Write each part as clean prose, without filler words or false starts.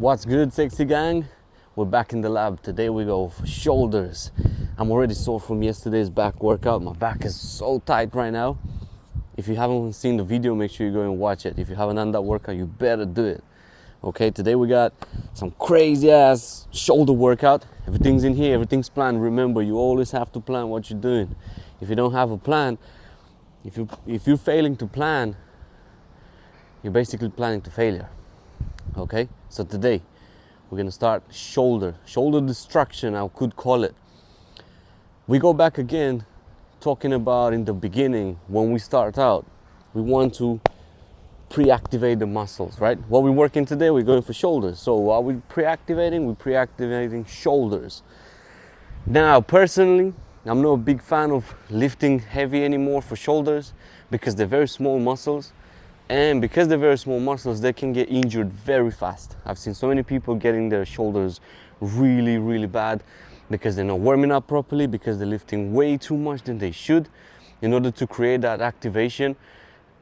What's good, sexy gang? We're back in the lab. Today we go for shoulders. I'm already sore from yesterday's back workout. My back is so tight right now. If you haven't seen the video, make sure you go and watch it. If you haven't done that workout, you better do it. Okay, today we got some crazy ass shoulder workout. Everything's in here, everything's planned. Remember, you always have to plan what you're doing. If you don't have a plan, if you're failing to plan, you're basically planning to failure. Okay, so today we're gonna start shoulder destruction, I could call it. We go back again, talking about in the beginning, when we start out, we want to pre-activate the muscles, right? What we're working today, we're going for shoulders. So while we're pre-activating shoulders. Now, personally, I'm not a big fan of lifting heavy anymore for shoulders because they're very small muscles. And because they're very small muscles, they can get injured very fast. I've seen so many people getting their shoulders really, really bad because they're not warming up properly, because they're lifting way too much than they should. In order to create that activation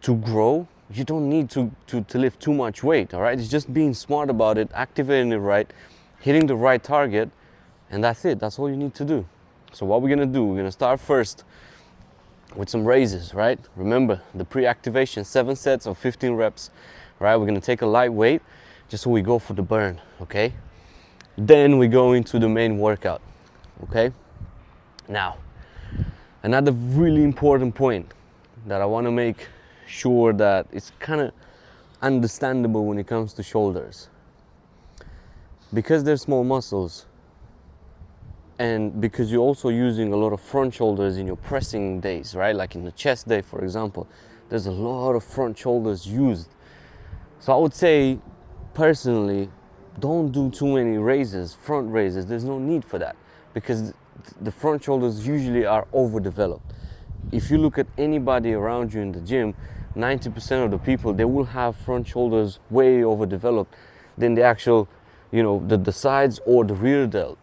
to grow, you don't need to lift too much weight, all right? It's just being smart about it, activating it right, hitting the right target, and that's it. That's all you need to do. So what we're gonna do, we're gonna start first with some raises, right? Remember the pre-activation, 7 sets of 15 reps, right? We're gonna take a light weight just so we go for the burn, okay? Then we go into the main workout, okay? Now, another really important point that I wanna make sure that it's kind of understandable when it comes to shoulders. Because they're small muscles, and because you're also using a lot of front shoulders in your pressing days, right? Like in the chest day, for example, there's a lot of front shoulders used. So I would say, personally, don't do too many raises, front raises. There's no need for that because the front shoulders usually are overdeveloped. If you look at anybody around you in the gym, 90% of the people, they will have front shoulders way overdeveloped than the actual, the sides or the rear delt.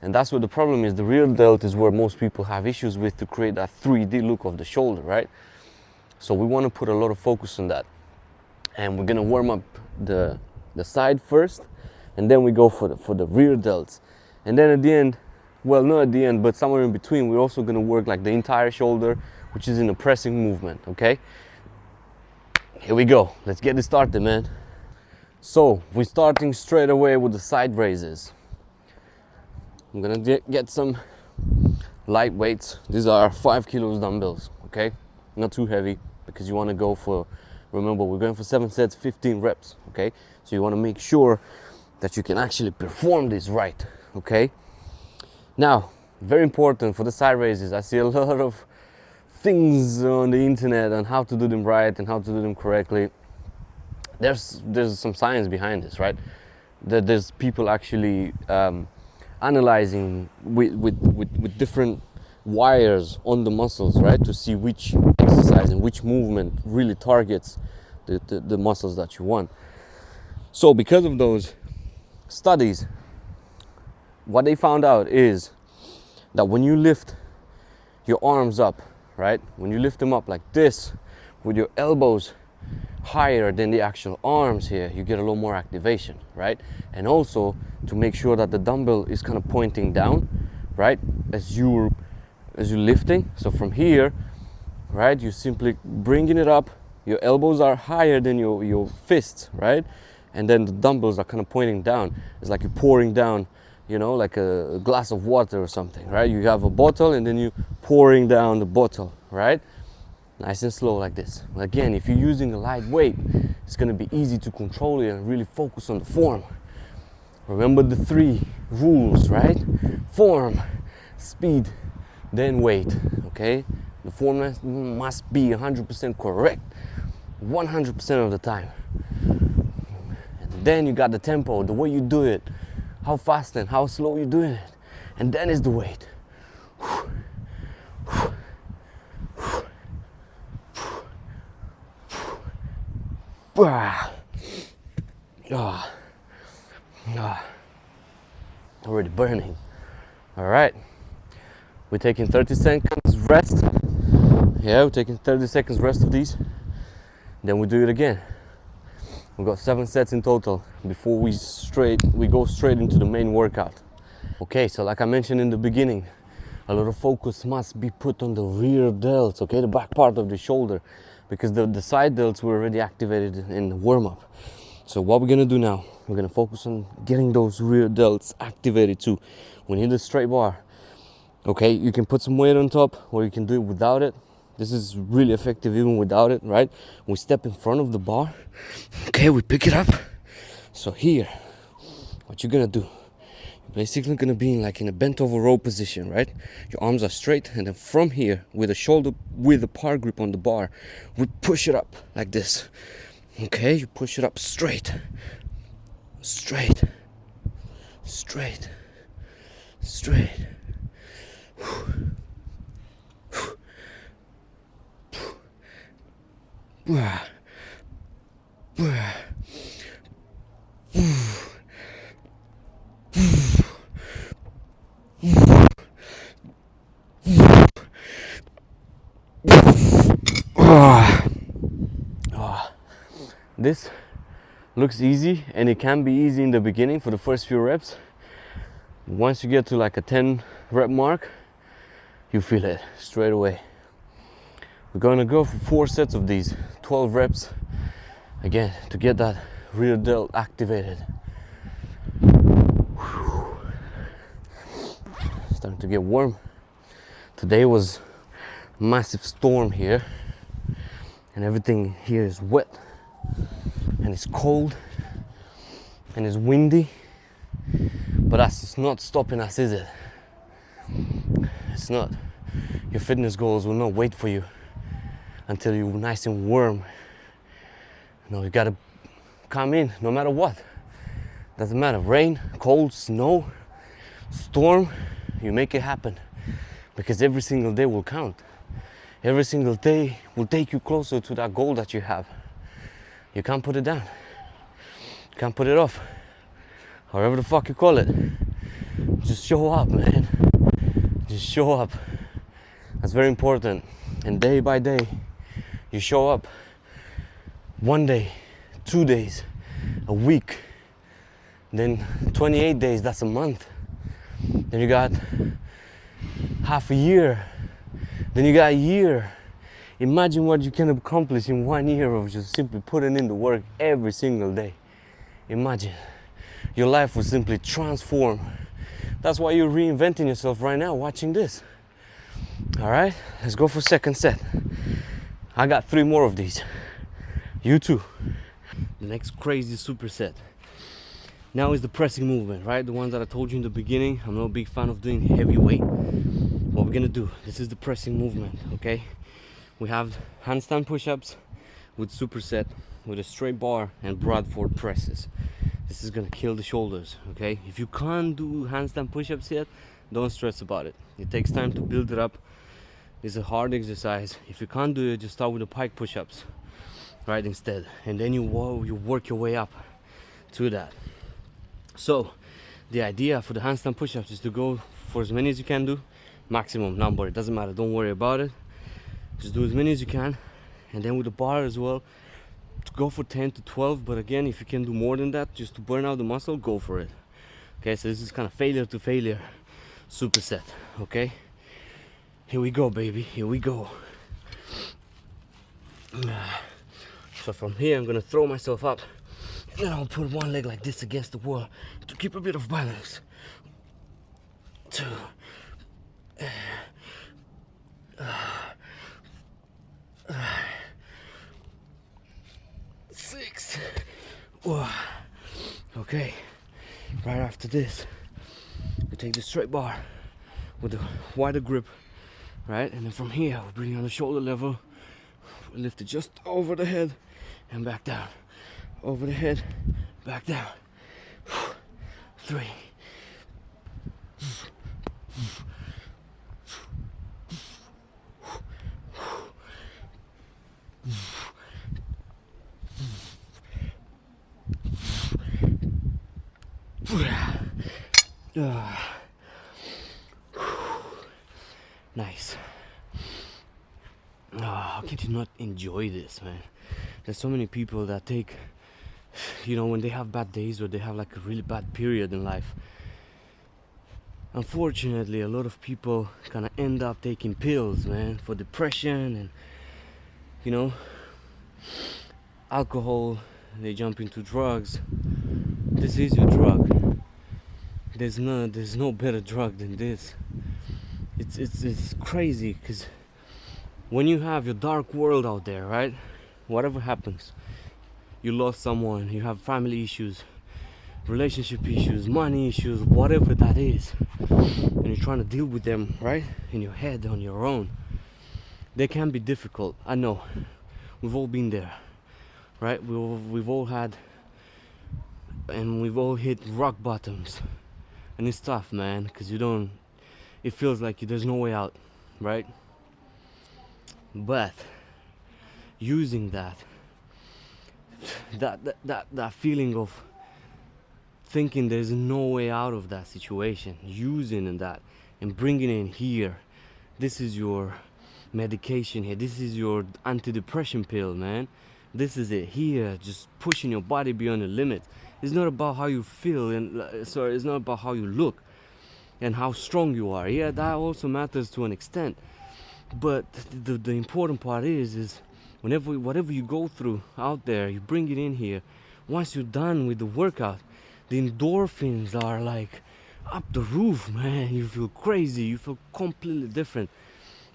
And that's what the problem is. The rear delt is where most people have issues with to create that 3D look of the shoulder, right? So we want to put a lot of focus on that. And we're going to warm up the side first, and then we go for the rear delts. And then at the end, well, not at the end, but somewhere in between, we're also going to work like the entire shoulder, which is in a pressing movement, okay? Here we go. Let's get this started, man. So we're starting straight away with the side raises. I'm gonna get some light weights. These are 5 kilos dumbbells, okay? Not too heavy because you want to go for, remember, we're going for 7 sets, 15 reps, okay? So you want to make sure that you can actually perform this right, okay? Now, very important for the side raises, I see a lot of things on the internet on how to do them right and how to do them correctly. There's some science behind this, right? There's people actually analyzing with different wires on the muscles, right, to see which exercise and which movement really targets the muscles that you want. So because of those studies, what they found out is that when you lift your arms up, right, when you lift them up like this with your elbows higher than the actual arms here, you get a lot more activation, right? And also to make sure that the dumbbell is kind of pointing down, right, as you're lifting. So from here, right, you're simply bringing it up, your elbows are higher than your fists, right, and then the dumbbells are kind of pointing down. It's like you're pouring down, like a glass of water or something, right? You have a bottle and then you're pouring down the bottle, right? Nice and slow like this. Again, if you're using a light weight, it's going to be easy to control it and really focus on the form. Remember the 3 rules, right? Form, speed, then weight, okay? The form must be 100% correct, 100% of the time. And then you got the tempo, the way you do it, how fast and how slow you're doing it. And then is the weight. Already burning. All right, we're taking 30 seconds rest. Yeah, we're taking 30 seconds rest of these. Then we do it again. We got 7 sets in total before we go straight into the main workout. Okay, so like I mentioned in the beginning, a lot of focus must be put on the rear delts, okay, the back part of the shoulder, because the side delts were already activated in the warm-up. So what we're gonna do now, we're gonna focus on getting those rear delts activated too. We need a straight bar. Okay, you can put some weight on top, or you can do it without it. This is really effective even without it, right? We step in front of the bar. Okay, we pick it up. So here, what you're gonna do, you're basically gonna be in a bent over row position, right? Your arms are straight, and then from here, with the shoulder, with the par grip on the bar, we push it up like this. Okay, you push it up straight, straight, straight, straight. This looks easy, and it can be easy in the beginning for the first few reps. Once you get to like a 10 rep mark, you feel it straight away. We're gonna go for 4 sets of these, 12 reps, again, to get that rear delt activated. Starting to get warm. Today was a massive storm here, and everything here is wet, and it's cold, and it's windy, but that's just not stopping us, is it? It's not. Your fitness goals will not wait for you until you're nice and warm. You gotta come in no matter what. Doesn't matter, rain, cold, snow, storm, you make it happen, because every single day will count. Every single day will take you closer to that goal that you have. You can't put it down. You can't put it off. However the fuck you call it. Just show up, man. Just show up. That's very important. And day by day, you show up. 1 day, 2 days, a week. Then 28 days, that's a month. Then you got half a year. Then you got a year. Imagine what you can accomplish in 1 year of just simply putting in the work every single day. Imagine. Your life will simply transform. That's why you're reinventing yourself right now watching this. All right, let's go for second set. I got 3 more of these. You too. The next crazy superset. Now is the pressing movement, right? The ones that I told you in the beginning. I'm not a big fan of doing heavy weight. What we're gonna do, this is the pressing movement, okay? We have handstand push-ups with superset, with a straight bar and Bradford presses. This is gonna kill the shoulders, okay? If you can't do handstand push-ups yet, don't stress about it. It takes time to build it up. It's a hard exercise. If you can't do it, just start with the pike push-ups, right, instead. And then you work your way up to that. So the idea for the handstand push-ups is to go for as many as you can do, maximum number, it doesn't matter, don't worry about it. Just do as many as you can, and then with the bar as well, to go for 10 to 12. But again, if you can do more than that, just to burn out the muscle, go for it. Okay, so this is kind of failure to failure superset. Okay, here we go, baby, here we go. So from here, I'm gonna throw myself up, and then I'll put one leg like this against the wall to keep a bit of balance. 2, 6. Okay, right after this, we take the straight bar with a wider grip, right? And then from here, we bring it on the shoulder level, we lift it just over the head and back down. Over the head, back down. 3. Nice. How can you not enjoy this, man? There's so many people that take you know, when they have bad days or they have like a really bad period in life. Unfortunately, a lot of people kind of end up taking pills, man, for depression, and you know, alcohol. They jump into drugs. This is your drug. There's no better drug than this. It's crazy, because when you have your dark world out there, right, whatever happens, you lost someone, you have family issues, relationship issues, money issues, whatever that is, and you're trying to deal with them, right, in your head, on your own, they can be difficult. I know, we've all been there, right? We've all had, and we've all hit rock bottoms, and it's tough, man, because it feels like there's no way out, right? But using that feeling of thinking there's no way out of that situation, using that and bringing it in here. This is your medication here. This is your antidepressant pill, man. This is it here, just pushing your body beyond the limit. It's not about how you feel, and it's not about how you look and how strong you are. Yeah, that also matters to an extent, but the important part is whatever you go through out there, you bring it in here. Once you're done with the workout, the endorphins are like up the roof, man. You feel crazy, you feel completely different,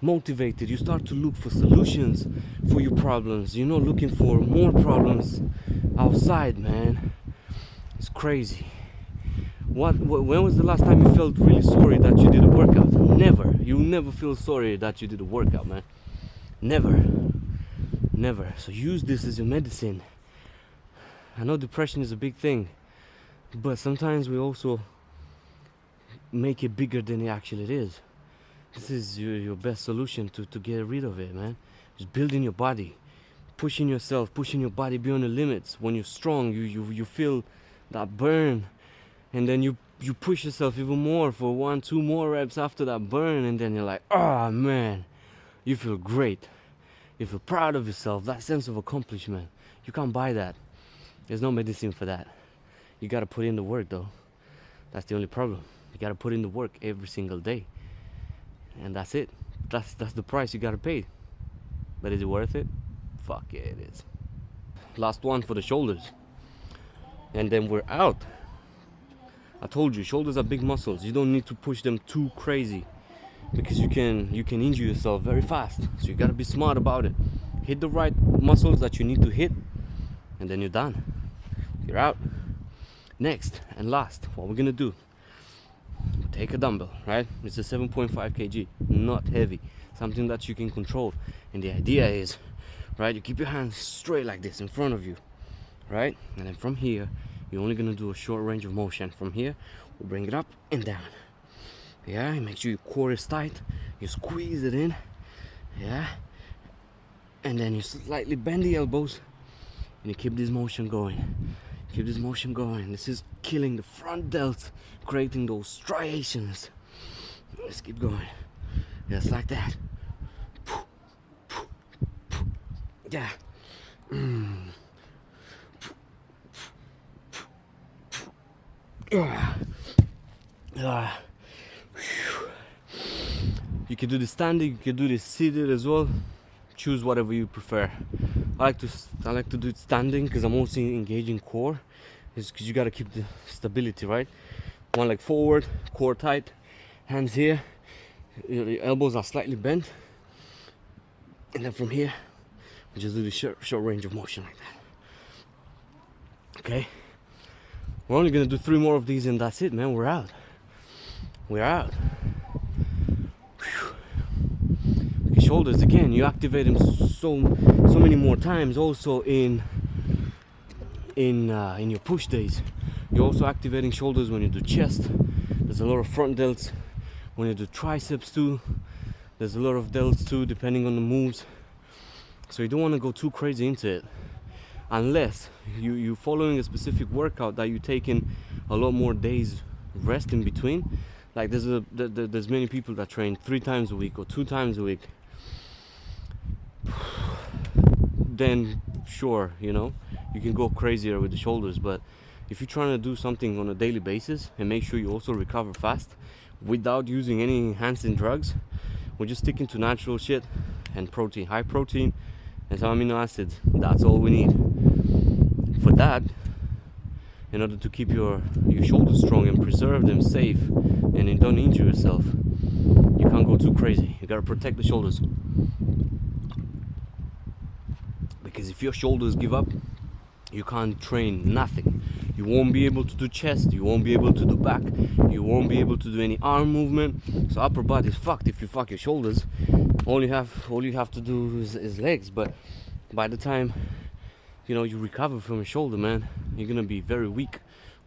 motivated. You start to look for solutions for your problems. You're not looking for more problems outside, man. It's crazy. When was the last time you felt really sorry that you did a workout? Never. You'll never feel sorry that you did a workout, man. Never. So use this as your medicine. I know depression is a big thing, but sometimes we also make it bigger than it actually is. This is your best solution to get rid of it, man. Just building your body, pushing yourself, pushing your body beyond the limits. When you're strong, you feel that burn, and then you push yourself even more for 1-2 more reps after that burn, and then you're like, oh man, you feel great. You feel proud of yourself, that sense of accomplishment. You can't buy that. There's no medicine for that. You gotta put in the work, though. That's the only problem. You gotta put in the work every single day, and that's it. That's the price you gotta pay. But is it worth it? Fuck yeah, it is. Last one for the shoulders, and then we're out. I told you, shoulders are big muscles. You don't need to push them too crazy, because you can injure yourself very fast. So you gotta be smart about it. Hit the right muscles that you need to hit, and then you're done. You're out. Next and last, what we're gonna do, take a dumbbell, right? It's a 7.5 kg, not heavy, something that you can control. And the idea is, right, you keep your hands straight like this in front of you, right? And then from here, you're only gonna do a short range of motion. From here, we'll bring it up and down. Yeah, make sure your core is tight. You squeeze it in, yeah, and then you slightly bend the elbows, and you keep this motion going. Keep this motion going. This is killing the front delts, creating those striations. Let's keep going. Just like that. Yeah. You can do this standing, you can do this seated as well. Choose whatever you prefer. I like to do it standing because I'm also engaging core. It's because you gotta keep the stability, right? One leg forward, core tight, hands here. Your elbows are slightly bent, and then from here, we just do the short range of motion like that. Okay. We're only gonna do 3 more of these, and that's it, man. We're out. We're out. Shoulders again, you activate them so many more times. Also in your push days, you're also activating shoulders when you do chest. There's a lot of front delts when you do triceps too. There's a lot of delts too, depending on the moves. So you don't want to go too crazy into it, unless you're following a specific workout that you're taking a lot more days rest in between. Like there's many people that train 3 times a week or 2 times a week. Then sure, you know, you can go crazier with the shoulders. But if you're trying to do something on a daily basis and make sure you also recover fast without using any enhancing drugs, we're just sticking to natural shit and protein, high protein and some amino acids. That's all we need. For that, in order to keep your shoulders strong and preserve them safe and you don't injure yourself, you can't go too crazy. You gotta protect the shoulders, because if your shoulders give up, you can't train nothing. You won't be able to do chest, you won't be able to do back, you won't be able to do any arm movement. So upper body is fucked if you fuck your shoulders. All you have to do is legs. But by the time you recover from your shoulder, man, you're gonna be very weak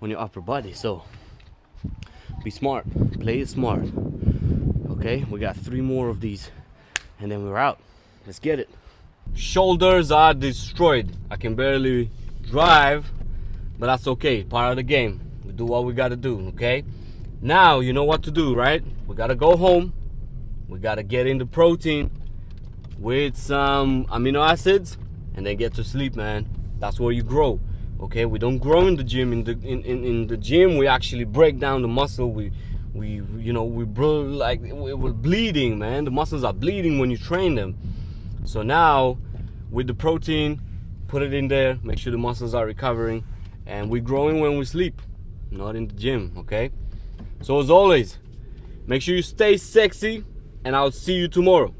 on your upper body. So be smart, play it smart. Okay, we got 3 more of these and then we're out. Let's get it. Shoulders are destroyed. I can barely drive, but that's okay, part of the game. We do what we gotta do. Okay, now you know what to do, right? We gotta go home, we gotta get in the protein with some amino acids and then get to sleep, man. That's where you grow. Okay, we don't grow in the gym. In the gym we actually break down the muscle. We're bleeding, man. The muscles are bleeding when you train them. So now with the protein, put it in there, make sure the muscles are recovering, and we're growing when we sleep, not in the gym. Okay, so as always, make sure you stay sexy and I'll see you tomorrow.